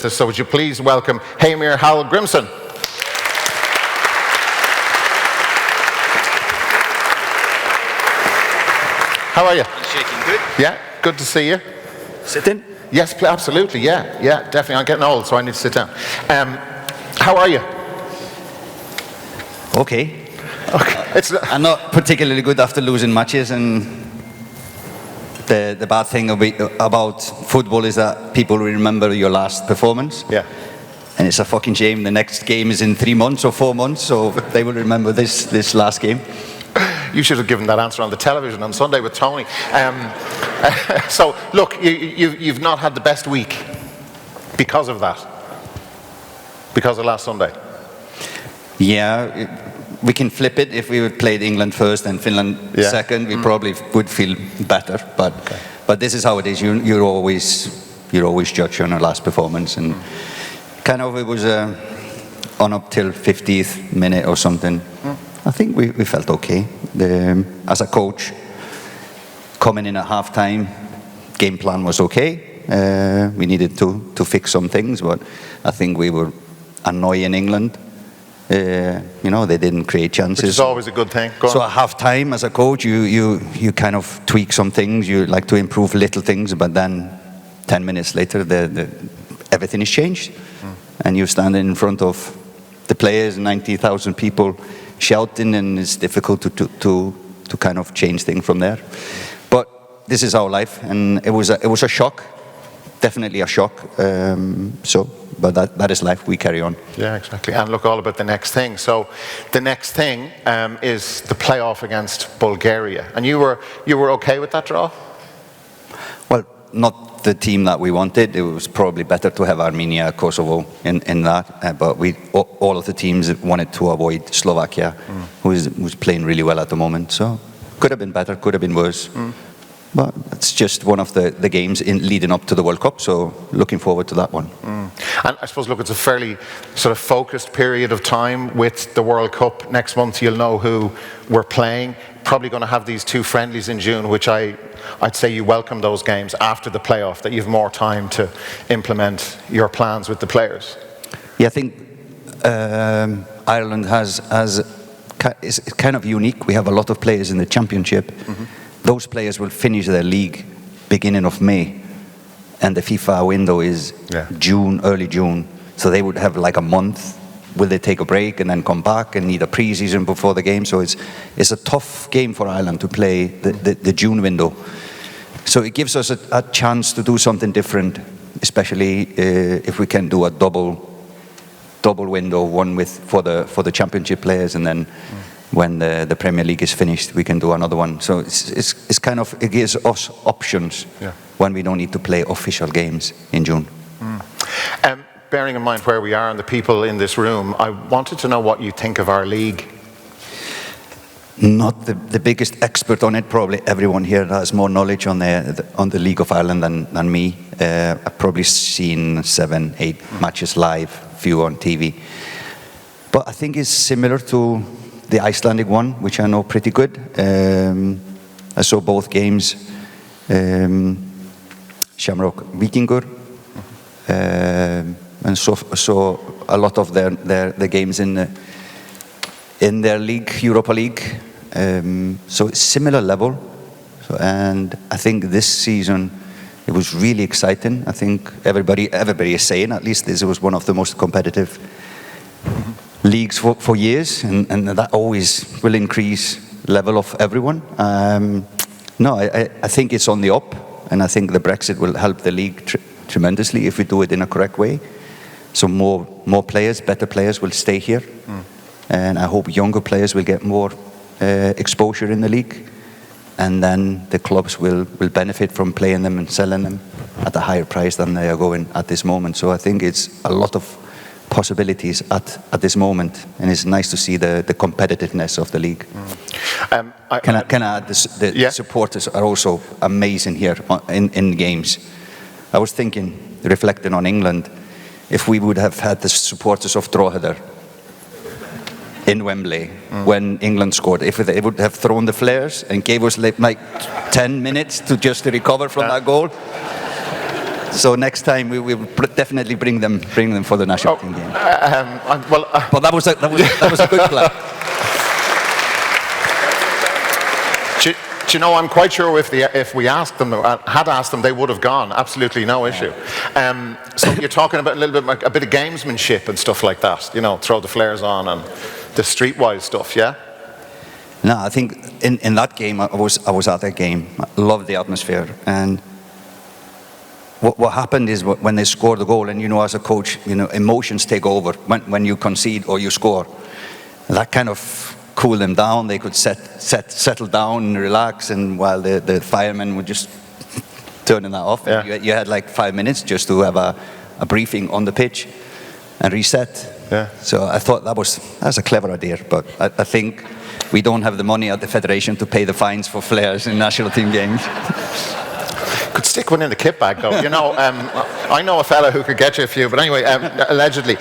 with us. So would you please welcome Heimir Hallgrímsson. How are you? I'm shaking good. Yeah, good to see you. Sit in. Yes, absolutely, yeah, definitely. I'm getting old, so I need to sit down. How are you? Okay. Okay. I'm not particularly good after losing matches, and the bad thing about football is that people remember your last performance. Yeah. And it's a fucking shame. The next game is in 3 months or 4 months, so they will remember this last game. You should have given that answer on the television on Sunday with Tony. So, look, you've not had the best week because of that. Because of last Sunday. Yeah, we can flip it. If we would played England first and Finland second, we probably would feel better. But this is how it is. You're always judged on your last performance, and kind of it was on up till 50th minute or something. I think we felt okay. As a coach, coming in at half-time, game plan was okay. We needed to fix some things, but I think we were annoying England. They didn't create chances. Which is always a good thing. So at half-time, as a coach, you kind of tweak some things. You like to improve little things, but then 10 minutes later, everything is changed. And you're standing in front of the players, 90,000 people, shouting, and it's difficult to kind of change things from there. But this is our life, and it was a shock, definitely a shock. But that is life. We carry on. Yeah, exactly. And look, all about the next thing. So the next thing is the playoff against Bulgaria, and you were okay with that draw? Well, not the team that we wanted. It was probably better to have Armenia, Kosovo in that. But all of the teams wanted to avoid Slovakia, who's playing really well at the moment. So could have been better, could have been worse. But it's just one of the games leading up to the World Cup. So looking forward to that one. And I suppose, look, it's a fairly sort of focused period of time with the World Cup. Next month you'll know who we're playing. Probably going to have these 2 friendlies in June, which I'd say you welcome those games after the playoff, that you have more time to implement your plans with the players. Yeah, I think Ireland is kind of unique. We have a lot of players in the championship. Those players will finish their league beginning of May, and the FIFA window is June, early June. So they would have like a month. Will they take a break and then come back and need a pre-season before the game? So it's a tough game for Ireland to play the June window. So it gives us a chance to do something different, especially if we can do a double window, one for the championship players, and then when the Premier League is finished, we can do another one. So it's kind of, it gives us options when we don't need to play official games in June. Bearing in mind where we are and the people in this room, I wanted to know what you think of our league. Not the biggest expert on it. Probably everyone here has more knowledge on the League of Ireland than me. I've probably seen 7, 8 matches live, few on TV. But I think it's similar to the Icelandic one, which I know pretty good. I saw both games. Shamrock Víkingur. And saw a lot of their games in their league, Europa League. So it's similar level. And I think this season it was really exciting. I think everybody is saying at least this was one of the most competitive leagues for years, and that always will increase level of everyone. I think it's on the up, and I think the Brexit will help the league tremendously if we do it in a correct way. So more players, better players will stay here. And I hope younger players will get more exposure in the league. And then the clubs will benefit from playing them and selling them at a higher price than they are going at this moment. So I think it's a lot of possibilities at this moment. And it's nice to see the competitiveness of the league. Can I add, the supporters are also amazing here in games. I was thinking, reflecting on England, if we would have had the supporters of Darragh in Wembley when England scored, if they would have thrown the flares and gave us like 10 minutes to just recover from that goal, So next time we will definitely bring them for the national team game. Well, but that was a good clap. Do you know, I'm quite sure if we asked them, had asked them, they would have gone. Absolutely no issue. So you're talking about a little bit, a bit of gamesmanship and stuff like that. You know, throw the flares on and the streetwise stuff. Yeah. No, I think in that game I was at that game. I loved the atmosphere, and what happened is when they scored the goal, and you know, as a coach, you know, emotions take over when you concede or you score. That kind of cool them down. They could settle down and relax, and while the firemen would just turning that off. Yeah. You had like 5 minutes just to have a briefing on the pitch and reset. Yeah. So I thought that's a clever idea, but I think we don't have the money at the federation to pay the fines for flares in national team games. Could stick one in the kit bag though. You know, I know a fella who could get you a few, but anyway, allegedly.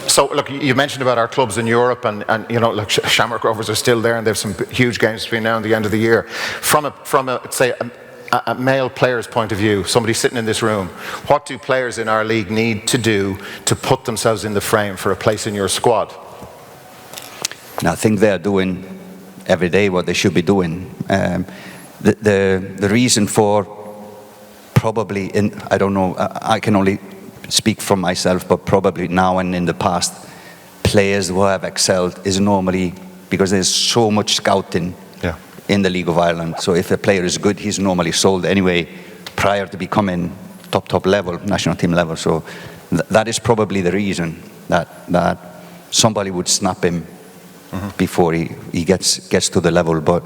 So look, you mentioned about our clubs in Europe, and you know, look, Shamrock Rovers are still there, and they have some huge games between now and the end of the year. From a male player's point of view, somebody sitting in this room, what do players in our league need to do to put themselves in the frame for a place in your squad? And I think they are doing every day what they should be doing. The reason for probably, I don't know, I can only speak from myself, but probably now and in the past, players who have excelled is normally because there's so much scouting in the League of Ireland. So if a player is good, he's normally sold anyway prior to becoming top level, national team level. So that is probably the reason that somebody would snap him before he gets to the level. But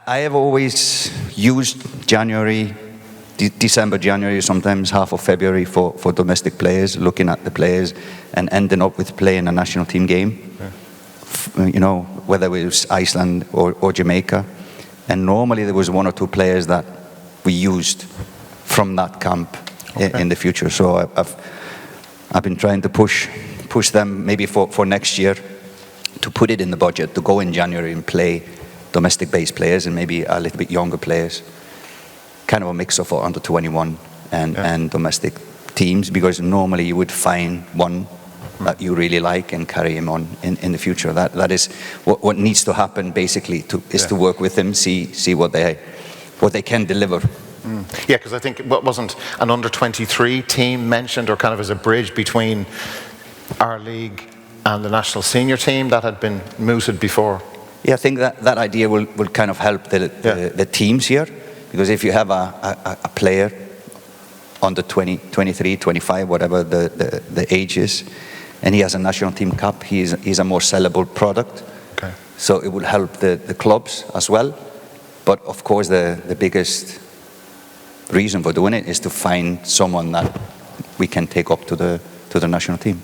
I have always used January, December, January, sometimes half of February for domestic players, looking at the players and ending up with playing a national team game. You know, whether it was Iceland or Jamaica. And normally there was one or two players that we used from that camp in the future. So I've been trying to push them maybe for next year to put it in the budget, to go in January and play domestic-based players and maybe a little bit younger players. Kind of a mix of under 21 and domestic teams, because normally you would find one that you really like and carry him on in the future. That is what needs to happen basically to work with them, see what they can deliver. Yeah, because I think what wasn't an under-23 team mentioned, or kind of as a bridge between our league and the national senior team that had been mooted before. Yeah, I think that idea will kind of help the teams here, because if you have a player under 20, 23, 25, whatever the age is, and he has a national team cap, he's a more sellable product. Okay. So it will help the clubs as well. But of course the biggest reason for doing it is to find someone that we can take up to the national team.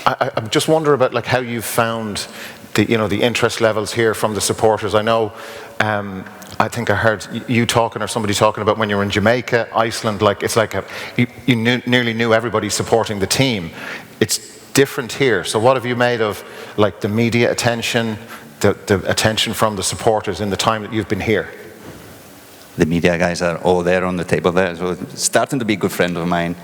I just wonder about like how you found the interest levels here from the supporters. I know I think I heard you talking or somebody talking about when you were in Jamaica, Iceland, like it's like you nearly knew everybody supporting the team. It's different here. So what have you made of like the media attention, the attention from the supporters in the time that you've been here? The media guys are all there on the table there, so it's starting to be a good friend of mine.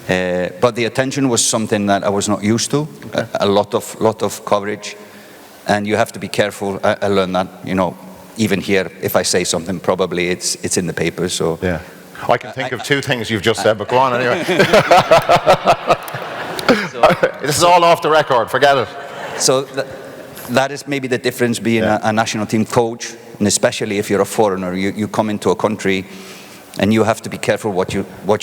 But the attention was something that I was not used to. Okay. A lot of coverage, and you have to be careful. I learned that, even here, if I say something, probably it's in the papers. So yeah, I can think of two things you've just said, but go on anyway. This is all off the record. Forget it. So that is maybe the difference being a national team coach, and especially if you're a foreigner, you come into a country. And you have to be careful what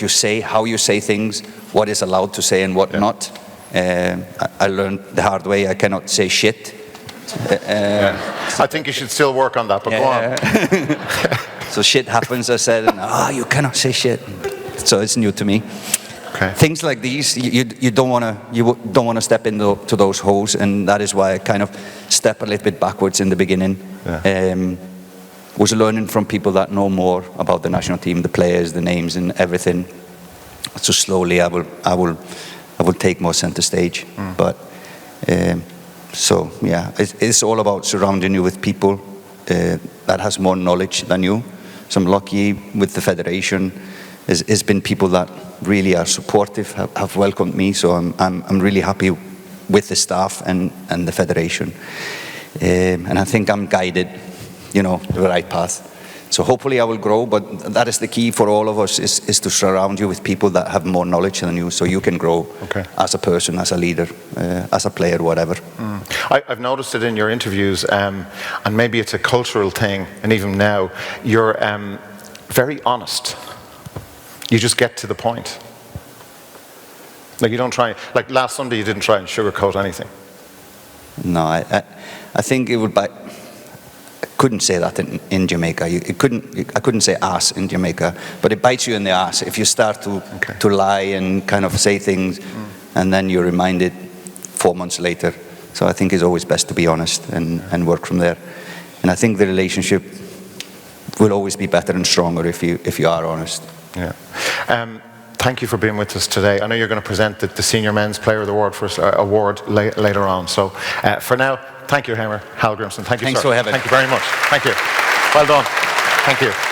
you say, how you say things, what is allowed to say and what not. I learned the hard way. I cannot say shit. I think you should still work on that, but go on. So shit happens, I said, and, you cannot say shit. So it's new to me. Okay. Things like these, you don't want to step into those holes, and that is why I kind of step a little bit backwards in the beginning. Yeah. Was learning from people that know more about the national team, the players, the names, and everything. So slowly, I will take more center stage. But so yeah, it's all about surrounding you with people that has more knowledge than you, some lucky with the federation. Has been people that really are supportive, have welcomed me. So I'm really happy with the staff and the federation. And I think I'm guided, the right path. So hopefully I will grow, but that is the key for all of us, is to surround you with people that have more knowledge than you, so you can grow as a person, as a leader, as a player, whatever. I've noticed it in your interviews, and maybe it's a cultural thing, and even now, you're very honest. You just get to the point. Like you don't try, like last Sunday you didn't try and sugarcoat anything. No, I think it would I couldn't say that in Jamaica. I couldn't say ass in Jamaica, but it bites you in the ass if you start to lie and kind of say things, and then you're reminded 4 months later. So I think it's always best to be honest and work from there. And I think the relationship will always be better and stronger if you are honest. Yeah. Thank you for being with us today. I know you're going to present the Senior Men's Player of the Award later on. So for now, thank you, Heimer. Hallgrímsson. Thank you, Thanks sir. for having me. Thank you very much. Thank you. Well done. Thank you.